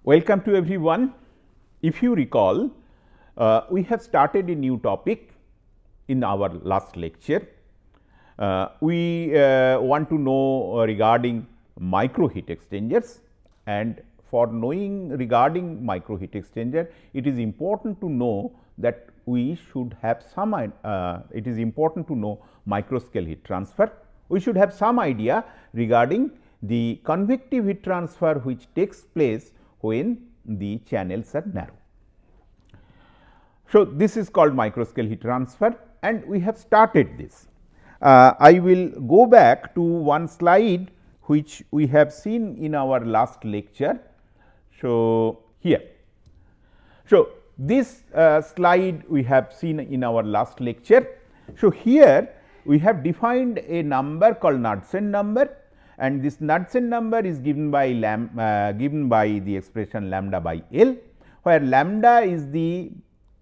Welcome to everyone. If you recall, we have started a new topic in our last lecture. We want to know regarding micro heat exchangers, and for knowing regarding micro heat exchanger, it is important to know that we should have some it is important to know micro scale heat transfer. We should have some idea regarding the convective heat transfer which takes place when the channels are narrow. So, this is called micro scale heat transfer, and we have started this. I will go back to one slide which we have seen in our last lecture. So, here. So, this slide we have seen in our last lecture. So, here we have defined a number called Knudsen number, and this Knudsen number is given by the expression lambda by L, where lambda is the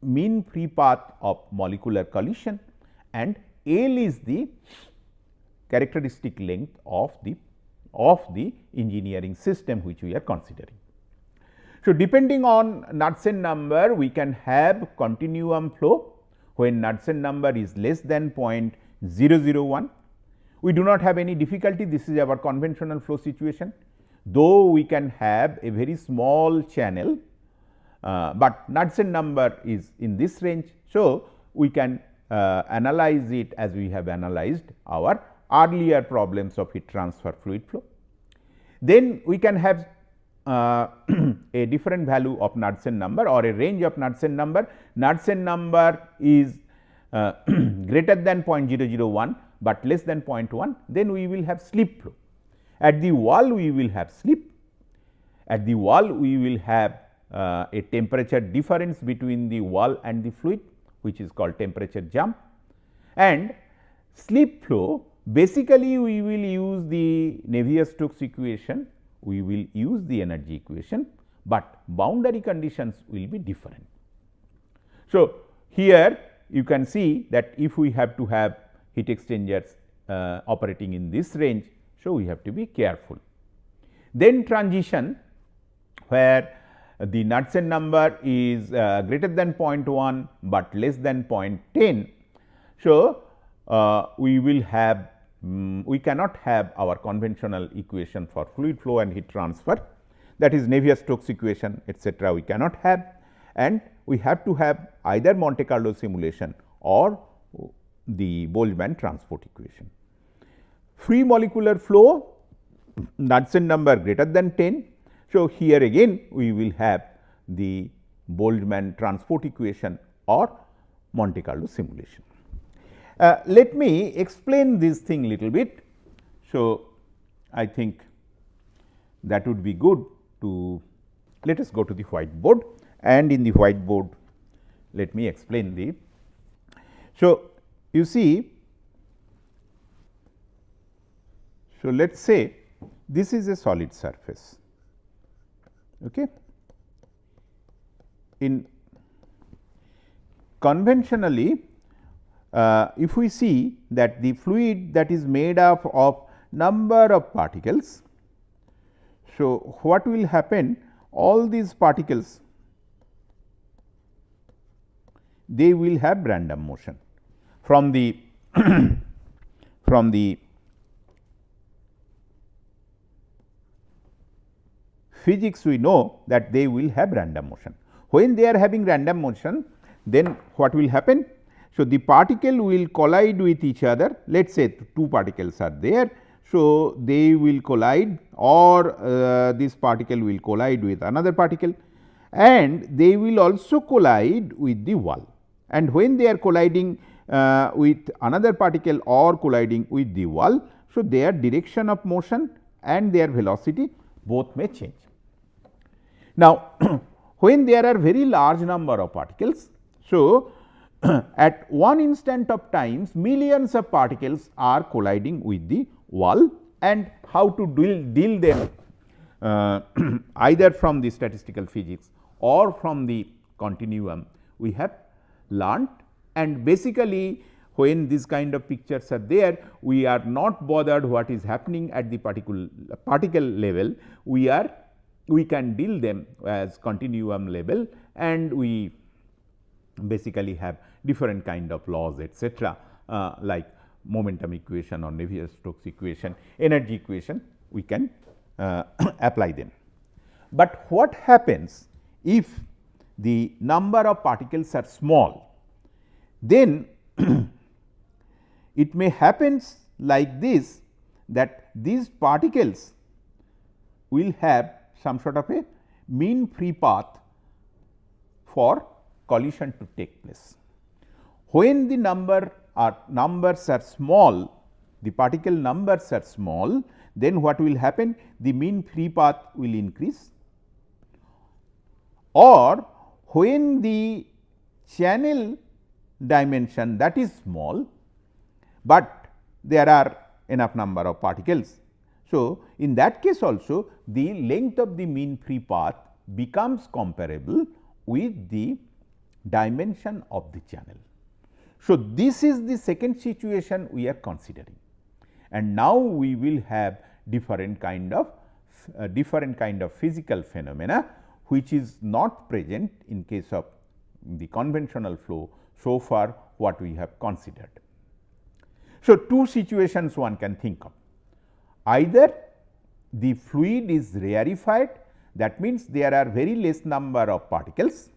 mean free path of molecular collision and L is the characteristic length of the engineering system which we are considering. So, depending on Knudsen number, we can have continuum flow when Knudsen number is less than 0.001. We do not have any difficulty, this is our conventional flow situation, though we can have a very small channel, but Knudsen number is in this range. So, we can analyze it as we have analyzed our earlier problems of heat transfer fluid flow. Then we can have a different value of Knudsen number or a range of Knudsen number. Knudsen number is greater than 0.001, but less than 0.1, then we will have slip flow. At the wall we will have slip, at the wall we will have a temperature difference between the wall and the fluid, which is called temperature jump, and slip flow basically we will use the Navier-Stokes equation, we will use the energy equation, but boundary conditions will be different. So, here you can see that if we have to have heat exchangers operating in this range, so we have to be careful. Then transition, where the Knudsen number is greater than 0.1, but less than 0.10. So, we will have we cannot have our conventional equation for fluid flow and heat transfer, that is Navier-Stokes equation etcetera we cannot have, and we have to have either Monte Carlo simulation or the Boltzmann transport equation. Free molecular flow, Knudsen number greater than 10. So, here again we will have the Boltzmann transport equation or Monte Carlo simulation. Let me explain this thing little bit. So, I think that would be good to let us go to the whiteboard, and in the whiteboard let me explain the. So, you see, so let us say this is a solid surface. Okay. In conventionally, if we see that the fluid that is made up of number of particles, so what will happen, all these particles they will have random motion. From the from the physics we know that they will have random motion. When they are having random motion, then what will happen? So, the particle will collide with each other, let us say two particles are there. So, they will collide, or this particle will collide with another particle, and they will also collide with the wall, and when they are colliding with another particle or colliding with the wall, so their direction of motion and their velocity both may change. Now, when there are very large number of particles, so at one instant of times millions of particles are colliding with the wall, and how to deal them either from the statistical physics or from the continuum we have learnt, and basically when these kind of pictures are there, we are not bothered what is happening at the particle level, we are we can deal them as continuum level, and we basically have different kind of laws etcetera, like momentum equation or Navier-Stokes equation, energy equation, we can apply them. But what happens if the number of particles are small? Then it may happen like this, that these particles will have some sort of a mean free path for collision to take place. When the numbers are small, the particle numbers are small, then what will happen? The mean free path will increase, or when the channel dimension that is small, but there are enough number of particles. So, in that case also the length of the mean free path becomes comparable with the dimension of the channel. So, this is the second situation we are considering, and now we will have different kind of physical phenomena which is not present in case of the conventional flow so far what we have considered. So, two situations one can think of: either the fluid is rarefied, that means there are very less number of particles.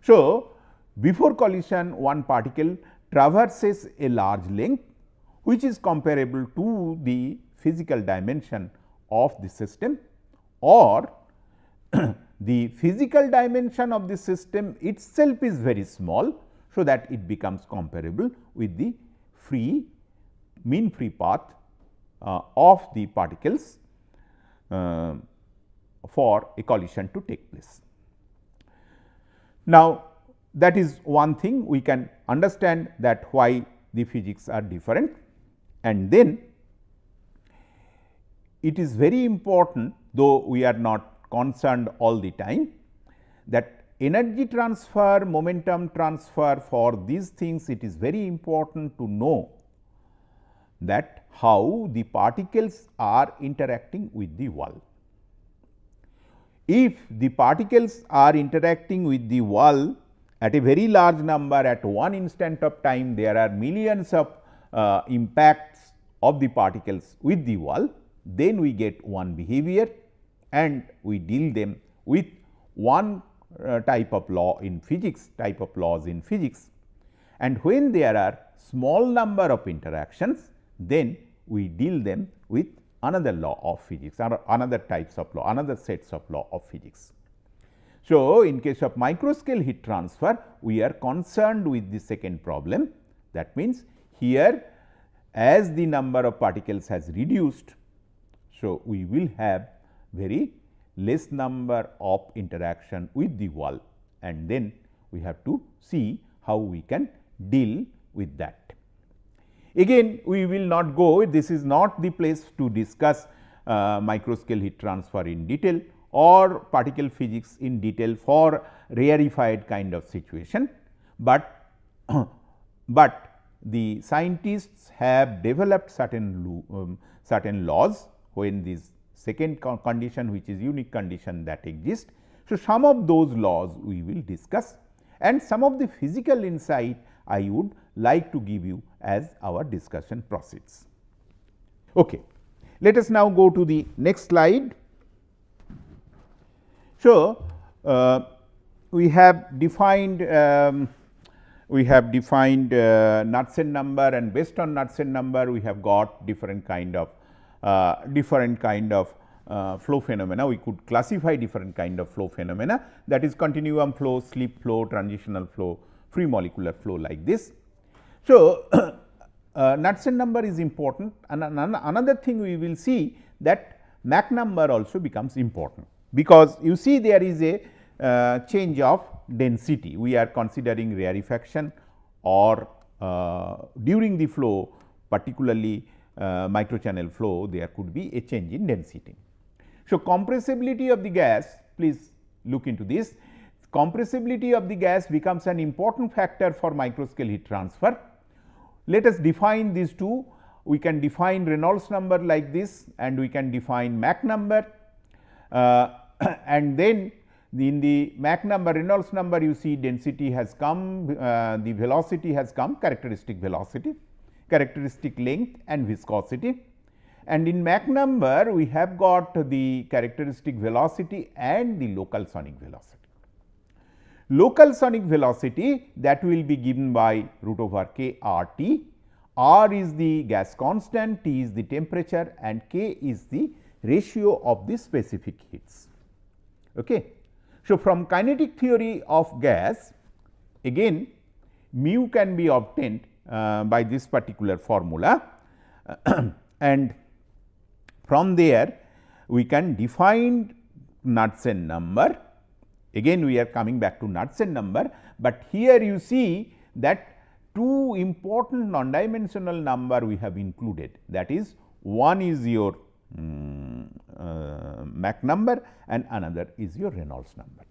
So, before collision one particle traverses a large length which is comparable to the physical dimension of the system, or the physical dimension of the system itself is very small, so that it becomes comparable with the mean free path of the particles for a collision to take place. Now, that is one thing we can understand, that why the physics are different, and then it is very important, though we are not concerned all the time, that energy transfer, momentum transfer, for these things it is very important to know that how the particles are interacting with the wall. If the particles are interacting with the wall at a very large number at one instant of time, there are millions of impacts of the particles with the wall, then we get one behavior and we deal them with one type of law in physics, and when there are small number of interactions, then we deal them with another law of physics, or another types of law, another sets of law of physics. So, in case of microscale heat transfer, we are concerned with the second problem. That means, here as the number of particles has reduced, so we will have very less number of interaction with the wall, and then we have to see how we can deal with that. Again, we will not go, this is not the place to discuss microscale heat transfer in detail or particle physics in detail for rarefied kind of situation, but the scientists have developed certain laws when this second condition, which is unique condition, that exists. So, some of those laws we will discuss, and some of the physical insight I would like to give you as our discussion proceeds. Okay. Let us now go to the next slide. So, we have defined Knudsen number, and based on Knudsen number we have got different kind of flow phenomena. We could classify different kind of flow phenomena, that is continuum flow, slip flow, transitional flow, free molecular flow, like this. So, Knudsen number is important, and another thing we will see that Mach number also becomes important, because you see there is a change of density. We are considering rarefaction, or during the flow, particularly microchannel flow, there could be a change in density. So, compressibility of the gas, please look into this. Compressibility of the gas becomes an important factor for microscale heat transfer. Let us define these two. We can define Reynolds number like this, and we can define Mach number. and then in the Mach number, Reynolds number, you see density has come, the velocity has come, characteristic velocity, characteristic length and viscosity. And in Mach number, we have got the characteristic velocity and the local sonic velocity. Local sonic velocity, that will be given by root over k r t. R is the gas constant, T is the temperature, and K is the ratio of the specific heats. Okay. So, from kinetic theory of gas, again mu can be obtained by this particular formula and from there we can define Knudsen number. Again we are coming back to Knudsen number, but here you see that two important non-dimensional number we have included, that is one is your Mach number and another is your Reynolds number.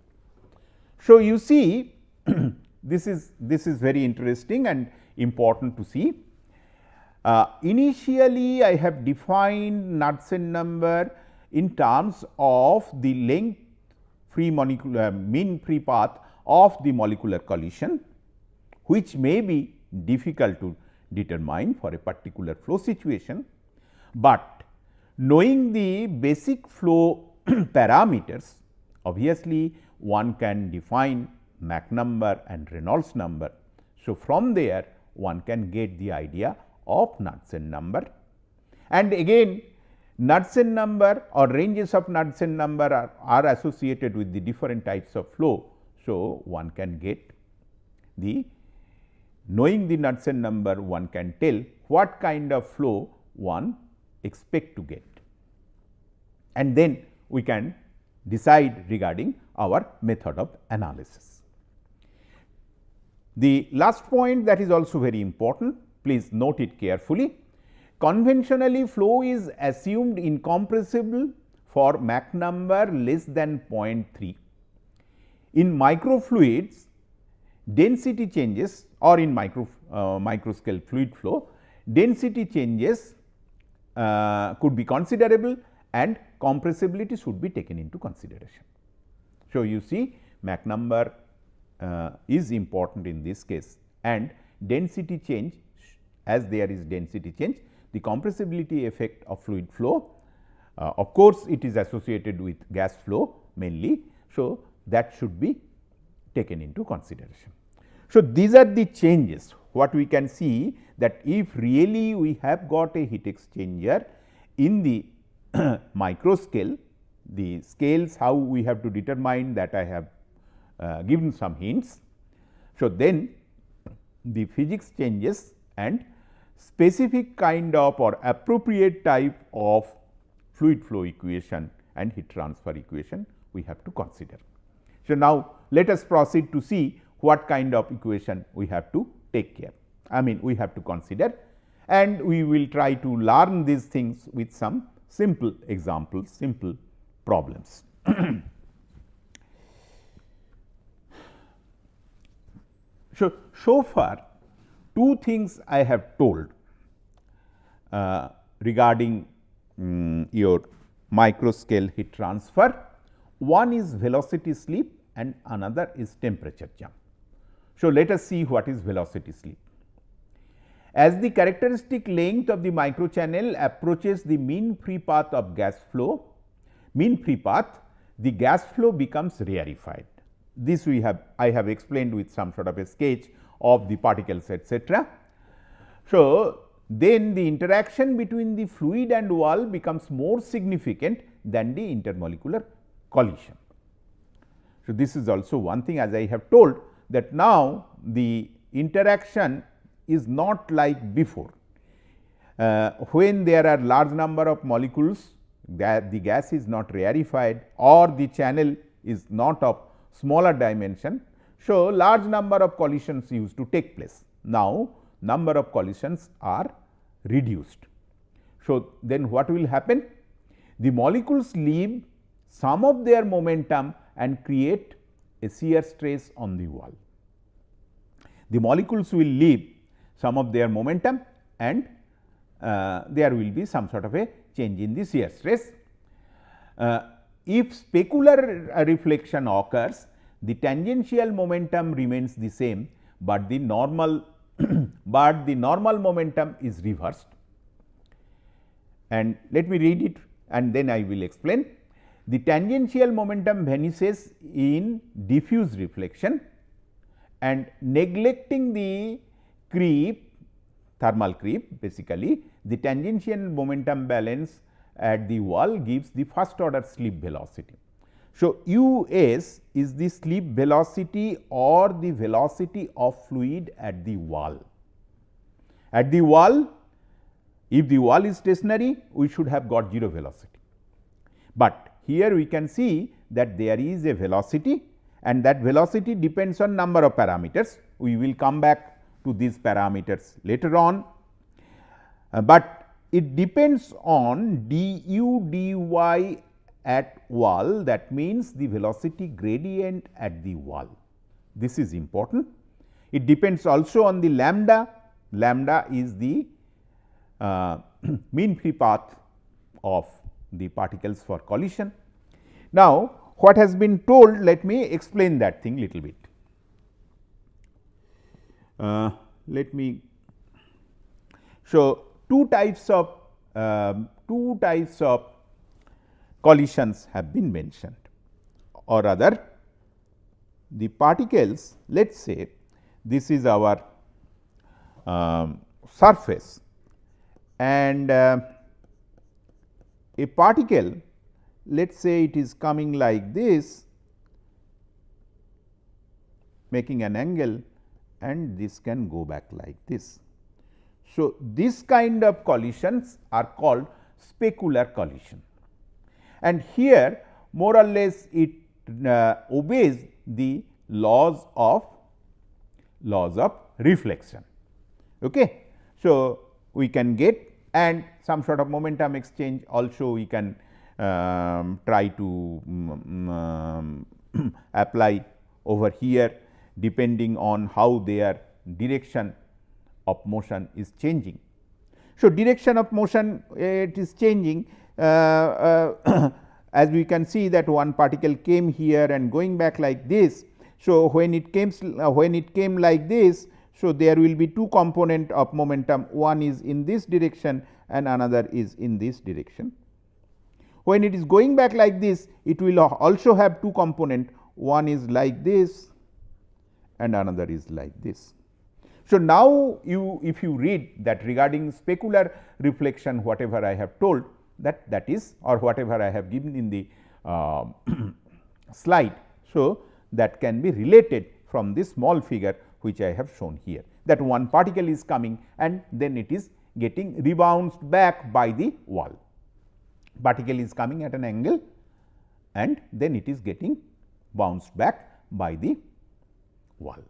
So, you see this is very interesting and important to see. Initially I have defined Knudsen number in terms of the length free molecular mean free path of the molecular collision, which may be difficult to determine for a particular flow situation, but knowing the basic flow parameters, obviously one can define Mach number and Reynolds number. So, from there one can get the idea of Knudsen number, and again Knudsen number or ranges of Knudsen number are associated with the different types of flow. So, one can get the knowing the Knudsen number, one can tell what kind of flow one expect to get, and then we can decide regarding our method of analysis. The last point that is also very important, please note it carefully. Conventionally, flow is assumed incompressible for Mach number less than 0.3. In microfluids, density changes, or in microscale fluid flow, density changes could be considerable and compressibility should be taken into consideration. So, you see Mach number is important in this case, and density change, as there is density change, the compressibility effect of fluid flow, of course, it is associated with gas flow mainly. So, that should be taken into consideration. So, these are the changes what we can see, that if really we have got a heat exchanger in the micro scale, the scales how we have to determine that I have given some hints. So, then the physics changes and specific kind of or appropriate type of fluid flow equation and heat transfer equation we have to consider. So, now let us proceed to see what kind of equation we have to take care, we have to consider, and we will try to learn these things with some simple examples, simple problems. So far two things I have told regarding your microscale heat transfer. One is velocity slip and another is temperature jump. So, let us see what is velocity slip. As the characteristic length of the microchannel approaches the mean free path of gas flow, mean free path, the gas flow becomes rarefied. This I have explained with some sort of a sketch of the particles, etc. So, then the interaction between the fluid and wall becomes more significant than the intermolecular collision. So, this is also one thing, as I have told, that now the interaction is not like before. When there are large number of molecules, the gas is not rarefied or the channel is not of smaller dimension. So, large number of collisions used to take place. Now, number of collisions are reduced. So, then what will happen? The molecules leave some of their momentum and create a shear stress on the wall. The molecules will leave some of their momentum and there will be some sort of a change in the shear stress. if specular reflection occurs, the tangential momentum remains the same, but the normal momentum is reversed. And let me read it and then I will explain. The tangential momentum vanishes in diffuse reflection, and neglecting the creep, thermal creep, basically the tangential momentum balance at the wall gives the first order slip velocity. So, u s is the slip velocity or the velocity of fluid at the wall. At the wall, if the wall is stationary, we should have got 0 velocity, but here we can see that there is a velocity, and that velocity depends on number of parameters. We will come back to these parameters later on, but it depends on du dy at wall, that means the velocity gradient at the wall. This is important. It depends also on the lambda. Lambda is the mean free path of the particles for collision. Now, what has been told, let me explain that thing little bit. Let me show two types of collisions have been mentioned, or rather the particles, let us say this is our surface, and a particle, let us say it is coming like this, making an angle, and this can go back like this. So, this kind of collisions are called specular collision, and here more or less it obeys the laws of reflection. Okay. So, we can get, and some sort of momentum exchange also we can try to apply over here, depending on how their direction of motion is changing. So, direction of motion it is changing, as we can see that one particle came here and going back like this. So, when it came like this, so there will be two component of momentum, one is in this direction and another is in this direction. When it is going back like this, it will also have two component, one is like this and another is like this. So, now if you read that regarding specular reflection, whatever I have told, that is, or whatever I have given in the slide. So, that can be related from this small figure which I have shown here, that one particle is coming and then it is getting rebounced back by the wall. Particle is coming at an angle and then it is getting bounced back by the wall.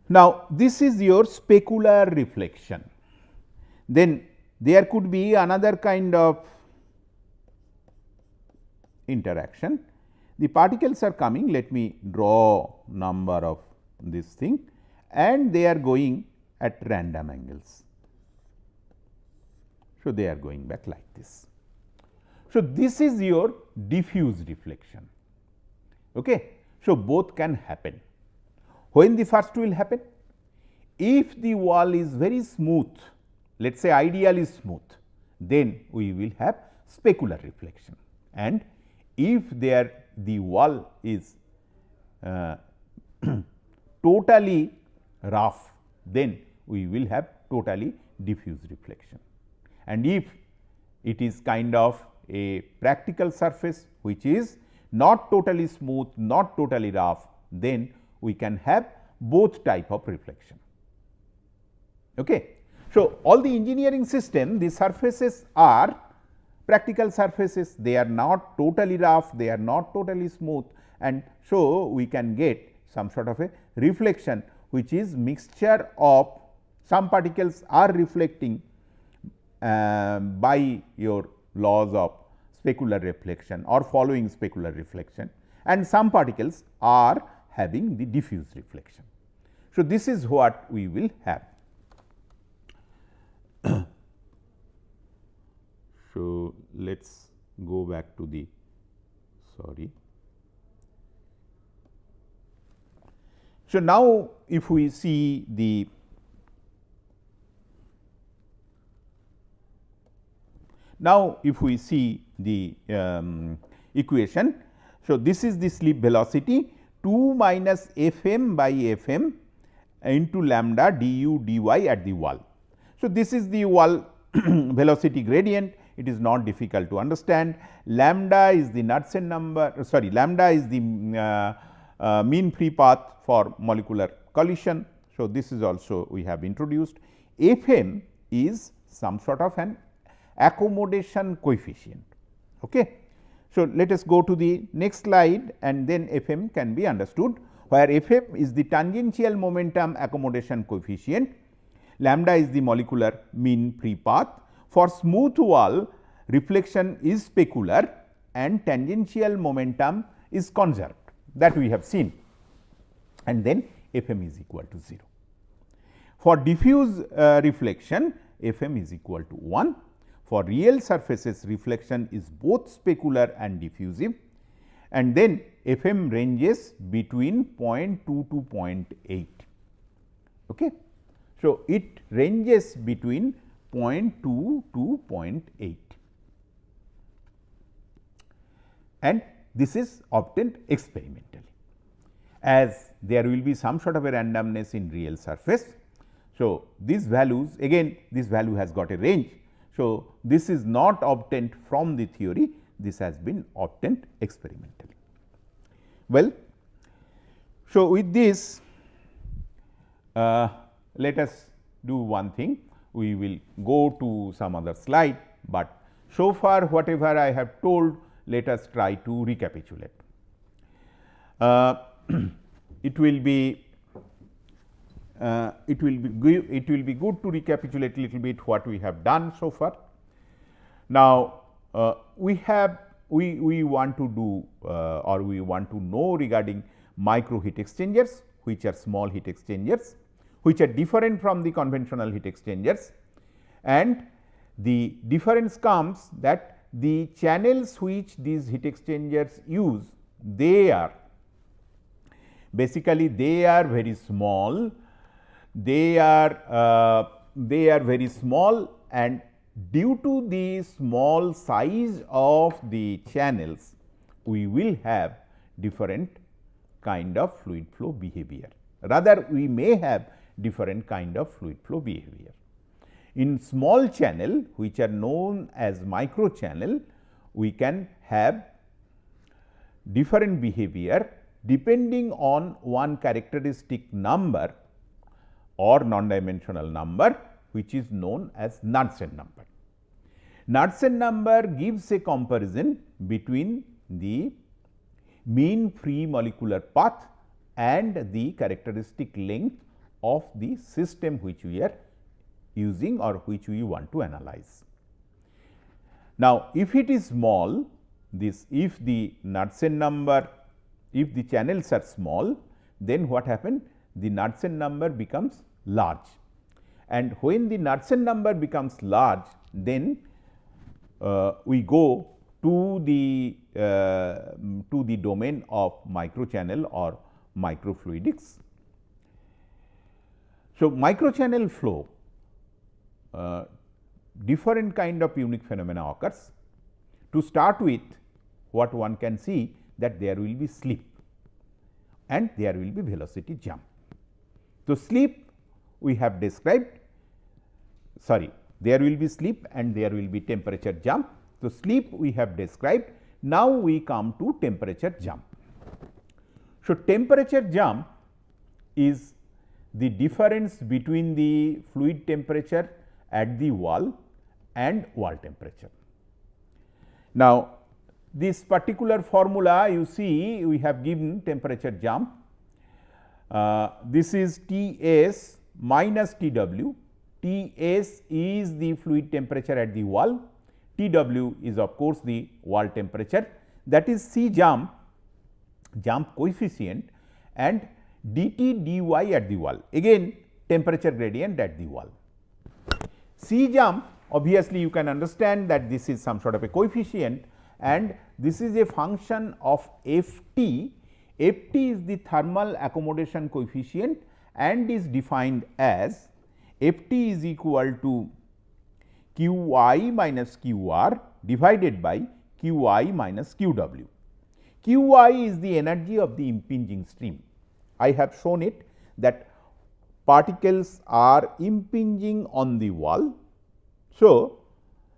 Now, this is your specular reflection. Then there could be another kind of interaction. The particles are coming, let me draw number of this thing, and they are going at random angles. So, they are going back like this. So, this is your diffuse reflection. Okay. So, both can happen. When the first will happen? If the wall is very smooth, let us say ideally smooth, then we will have specular reflection, and if the wall is totally rough, then we will have totally diffuse reflection. And if it is kind of a practical surface which is not totally smooth, not totally rough, then we can have both type of reflection. Okay. So, all the engineering system, the surfaces are practical surfaces, they are not totally rough, they are not totally smooth, and so we can get some sort of a reflection which is mixture of some particles are reflecting by your laws of specular reflection or following specular reflection, and some particles are having the diffuse reflection. So, this is what we will have. So, let us go back to the sorry. So, now if we see the equation. So, this is the slip velocity 2 minus f m by f m into lambda du dy at the wall. So, this is the wall velocity gradient. It is not difficult to understand. Lambda is the Knudsen number, lambda is the mean free path for molecular collision. So, this is also we have introduced. F m is some sort of an accommodation coefficient. Okay. So, let us go to the next slide and then f m can be understood, where f m is the tangential momentum accommodation coefficient, lambda is the molecular mean free path. For smooth wall, reflection is specular and tangential momentum is conserved, that we have seen, and then f m is equal to 0. For diffuse reflection, f m is equal to 1. For real surfaces, reflection is both specular and diffusive, and then f m ranges between 0.2 to 0.8. Okay. So, it ranges between 0.2 to 0.8, and this is obtained experimentally, as there will be some sort of a randomness in real surface. So, these values, again this value has got a range. So, this is not obtained from the theory, this has been obtained experimentally. Well, so with this let us do one thing, we will go to some other slide, but so far whatever I have told, let us try to recapitulate. It will be good to recapitulate a little bit what we have done so far. Now, we want to do or we want to know regarding micro heat exchangers, which are small heat exchangers, which are different from the conventional heat exchangers, and the difference comes that the channels which these heat exchangers use, they are basically very small. They are very small, and due to the small size of the channels, we will have different kind of fluid flow behavior. Rather, we may have different kind of fluid flow behavior. In small channel, which are known as micro channel, we can have different behavior depending on one characteristic number or non-dimensional number, which is known as Knudsen number. Knudsen number gives a comparison between the mean free molecular path and the characteristic length of the system which we are using or which we want to analyze. Now, if it is small, if the Knudsen number, if the channels are small, then what happens? The Knudsen number becomes large, and when the Knudsen number becomes large, then we go to the domain of microchannel or microfluidics. So, microchannel flow, different kind of unique phenomena occurs. To start with, what one can see, that there will be slip and there will be velocity jump. So, slip we have described, there will be slip and there will be temperature jump. So, slip we have described. Now, we come to temperature jump. So, temperature jump is the difference between the fluid temperature at the wall and wall temperature. Now, this particular formula you see, we have given temperature jump. This is T s minus T w. T s is the fluid temperature at the wall, T w is of course the wall temperature, that is C jump coefficient, and dt dy at the wall, again temperature gradient at the wall. C jump, obviously you can understand that this is some sort of a coefficient, and this is a function of Ft. Ft is the thermal accommodation coefficient and is defined as Ft is equal to Qi minus Qr divided by Qi minus Qw. Qi is the energy of the impinging stream. I have shown it that particles are impinging on the wall. So,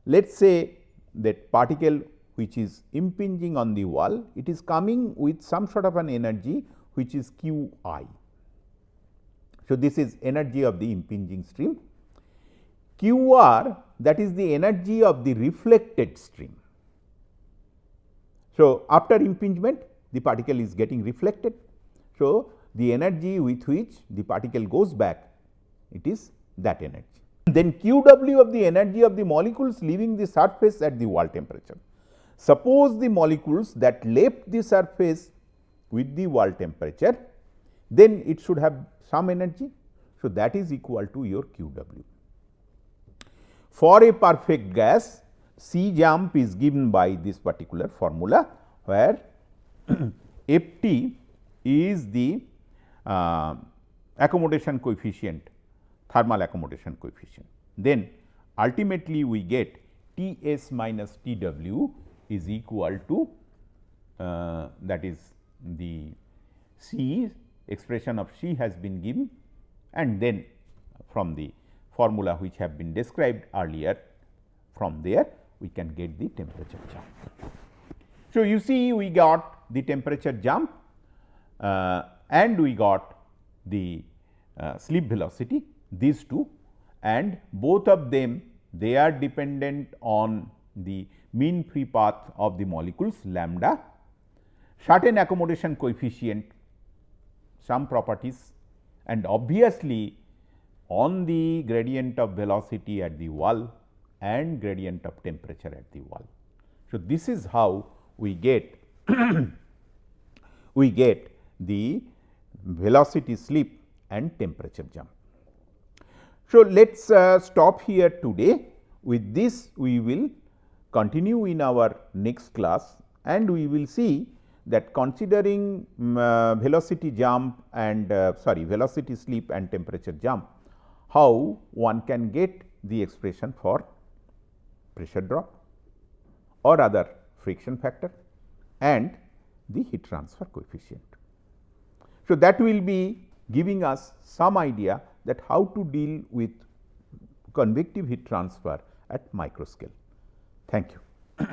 let us say that particle which is impinging on the wall, it is coming with some sort of an energy which is Qi. So, this is energy of the impinging stream. Qr, that is the energy of the reflected stream. So, after impingement the particle is getting reflected. So, the energy with which the particle goes back, it is that energy. Then Qw of the energy of the molecules leaving the surface at the wall temperature. Suppose the molecules that left the surface with the wall temperature, then it should have some energy. So, that is equal to your Qw. For a perfect gas, C jump is given by this particular formula, where Ft is the accommodation coefficient, thermal accommodation coefficient. Then ultimately we get Ts minus Tw is equal to that is the C, expression of C has been given, and then from the formula which have been described earlier, from there we can get the temperature jump. So, you see we got the temperature jump and we got the slip velocity, these two, and both of them they are dependent on the mean free path of the molecules lambda, certain accommodation coefficient, some properties, and obviously on the gradient of velocity at the wall and gradient of temperature at the wall. So, this is how we get we get the velocity slip and temperature jump. So, let us stop here today. With this we will continue in our next class, and we will see that considering velocity jump and velocity slip and temperature jump, how one can get the expression for pressure drop or other friction factor and the heat transfer coefficient. So, that will be giving us some idea that how to deal with convective heat transfer at micro scale. Thank you.